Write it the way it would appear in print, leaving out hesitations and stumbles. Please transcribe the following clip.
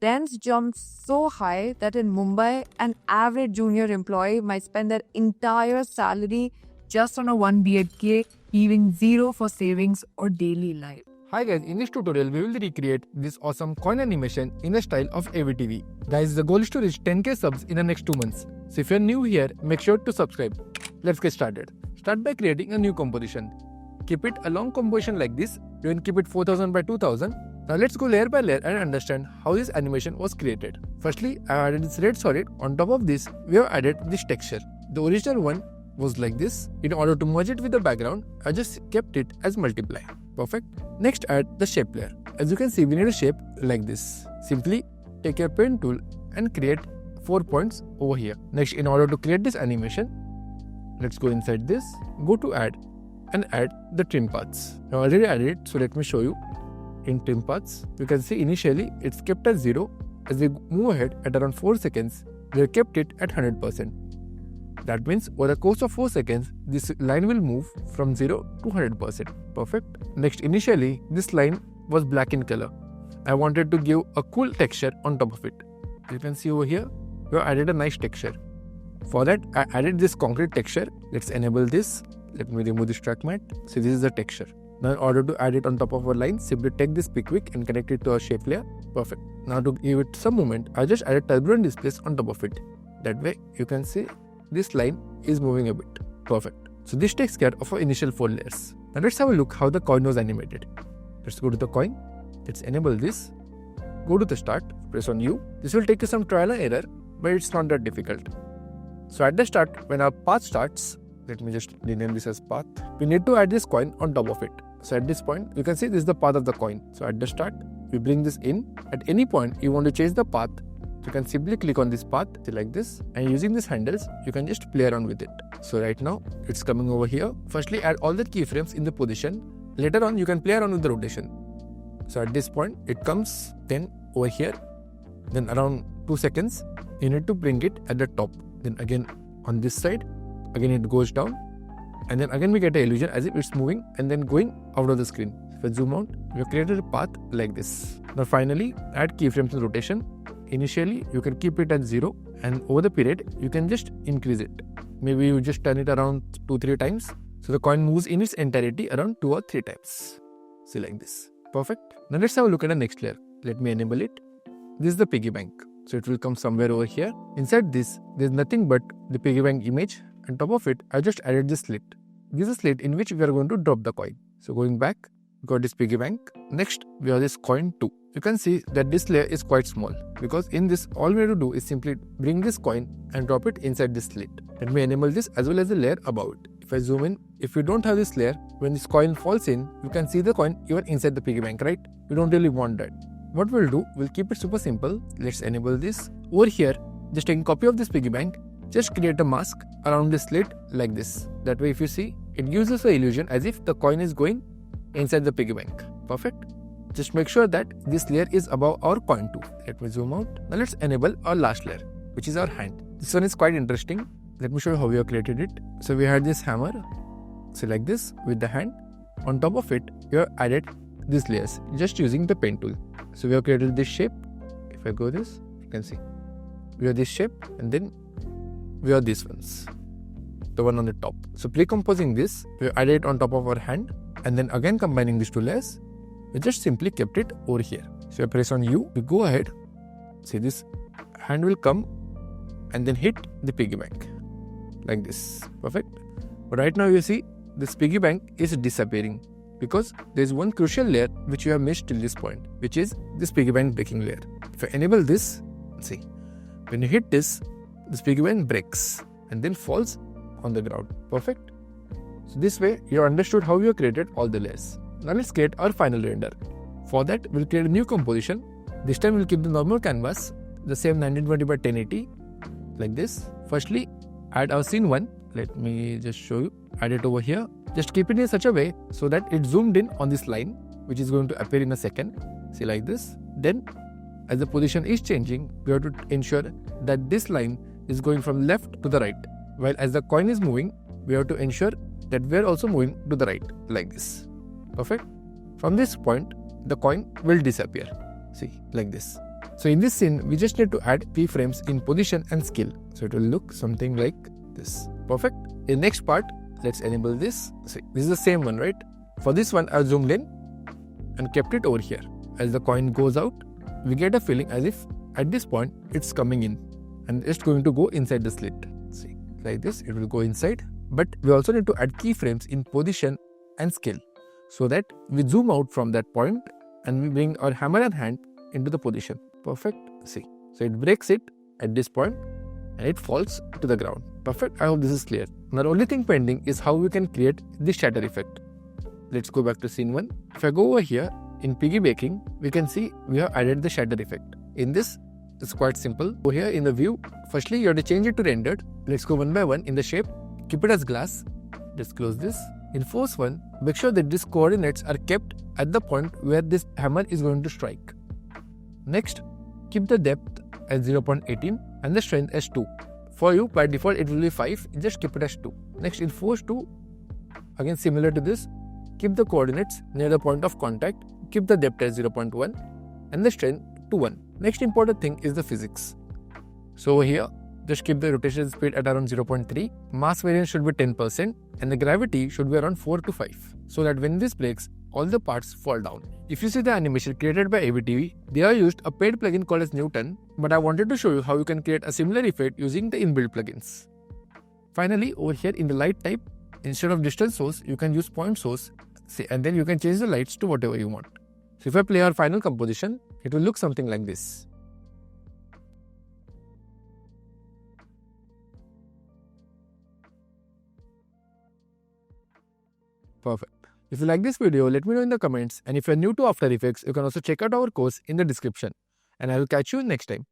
rents jumped so high that in Mumbai, an average junior employee might spend their entire salary just on a 1 BHK, leaving zero for savings or daily life. Hi guys, in this tutorial we will recreate this awesome coin animation in the style of AEVY TV. Guys, the goal is to reach 10k subs in the next 2 months. So if you're new here, make sure to subscribe. Let's get started. Start by creating a new composition. Keep it a long composition like this. You can keep it 4000 by 2000. Now let's go layer by layer and understand how this animation was created. Firstly, I added this red solid. On top of this, we have added this texture. The original one was like this. In order to merge it with the background, I just kept it as multiply. Perfect. Next, add the shape layer. As you can see, we need a shape like this. Simply take your pen tool and create 4 points over here. Next, in order to create this animation, let's go inside this, go to add and add the trim paths. I already added it, so let me show you. In trim paths, you can see initially it's kept at 0. As we move ahead at around 4 seconds, we have kept it at 100%. That means over the course of 4 seconds, this line will move from 0 to 100%. Perfect. Next, initially, this line was black in color. I wanted to give a cool texture on top of it. You can see over here, we have added a nice texture. For that, I added this concrete texture. Let's enable this. Let me remove this track matte. So this is the texture. Now in order to add it on top of our line, simply take this pickwick and connect it to our shape layer. Perfect. Now to give it some movement, I just added turbulent displays on top of it. That way you can see this line is moving a bit. Perfect. So this takes care of our initial 4 layers. Now let's have a look how the coin was animated. Let's go to the coin. Let's enable this. Go to the start. Press on U. This will take you some trial and error, but it's not that difficult. So at the start, when our path starts, let me just rename this as path. We need to add this coin on top of it. So at this point, you can see this is the path of the coin. So at the start, we bring this in. At any point, you want to change the path, you can simply click on this path like this, and using these handles, you can just play around with it. So right now, it's coming over here. Firstly, add all the keyframes in the position. Later on, you can play around with the rotation. So at this point, it comes then over here. Then around 2 seconds, you need to bring it at the top. Then again on this side, again it goes down, and then again we get an illusion as if it's moving and then going out of the screen. If I zoom out, we have created a path like this. Now finally, add keyframes in rotation. Initially, you can keep it at 0, and over the period, you can just increase it. Maybe you just turn it around 2-3 times. So the coin moves in its entirety around 2 or 3 times. See, like this. Perfect. Now let's have a look at the next layer. Let me enable it. This is the piggy bank. So it will come somewhere over here. Inside this, there's nothing but the piggy bank image. On top of it, I just added this slit. This is a slit in which we are going to drop the coin. So going back, we got this piggy bank. Next, we have this coin 2. You can see that this layer is quite small, because in this, all we have to do is simply bring this coin and drop it inside this slit. Let me enable this as well as the layer above it. If I zoom in, if you don't have this layer, when this coin falls in, you can see the coin even inside the piggy bank, right? We don't really want that. What we'll do, we'll keep it super simple. Let's enable this. Over here, just take a copy of this piggy bank. Just create a mask around the slit like this. That way if you see, it gives us the illusion as if the coin is going inside the piggy bank. Perfect. Just make sure that this layer is above our coin 2. Let me zoom out. Now let's enable our last layer, which is our hand. This one is quite interesting. Let me show you how we have created it. So we had this hammer. So like this with the hand. On top of it, we have added these layers just using the pen tool. So we have created this shape. If I go this, you can see. We have this shape, and then we have these ones. The one on the top. So pre-composing this, we have added it on top of our hand, and then again combining these 2 layers, we just simply kept it over here. So I press on U, we go ahead. See, this hand will come and then hit the piggy bank. Like this. Perfect. But right now you see, this piggy bank is disappearing, because there is one crucial layer which you have missed till this point, which is this piggy bank breaking layer. If I enable this, see, when you hit this piggy bank breaks and then falls on the ground. Perfect. So this way you have understood how we have created all the layers. Now let's create our final render. For that, we'll create a new composition. This time we'll keep the normal canvas, the same 1920 by 1080, like this. Firstly, add our scene 1. Let me just show you. Add it over here. Just keep it in such a way so that it zoomed in on this line, which is going to appear in a second. See, like this. Then, as the position is changing, we have to ensure that this line is going from left to the right. While as the coin is moving, we have to ensure that we are also moving to the right, like this. Perfect. From this point, the coin will disappear. See, like this. So in this scene, we just need to add keyframes in position and scale. So it will look something like this. Perfect. In the next part, let's enable this. See, this is the same one, right? For this one, I've zoomed in and kept it over here. As the coin goes out, we get a feeling as if at this point, it's coming in and it's going to go inside the slit. See, like this, it will go inside. But we also need to add keyframes in position and scale so that we zoom out from that point and we bring our hammer and hand into the position. Perfect. See, so it breaks it at this point and it falls to the ground. Perfect. I hope this is clear. Now the only thing pending is how we can create the shatter effect. Let's go back to scene 1. If I go over here in Piggy baking, we can see we have added the shatter effect. In this, it's quite simple. Over here in the view, firstly you have to change it to rendered. Let's go one by one in the shape. Keep it as glass. Let's close this. In first one, make sure that these coordinates are kept at the point where this hammer is going to strike. Next, keep the depth as 0.18 and the strength as 2. For you, by default, it will be 5. Just keep it as 2. Next, in force 2, again similar to this, keep the coordinates near the point of contact. Keep the depth as 0.1 and the strength to 1. Next important thing is the physics. So over here, just keep the rotation speed at around 0.3. Mass variance should be 10% and the gravity should be around 4 to 5. So that when this breaks, all the parts fall down. If you see the animation created by AEVY TV, they have used a paid plugin called as Newton, but I wanted to show you how you can create a similar effect using the inbuilt plugins. Finally, over here in the light type, instead of distance source, you can use point source, and then you can change the lights to whatever you want. So if I play our final composition, it will look something like this. Perfect. If you like this video, let me know in the comments, and if you are new to After Effects, you can also check out our course in the description. And I will catch you next time.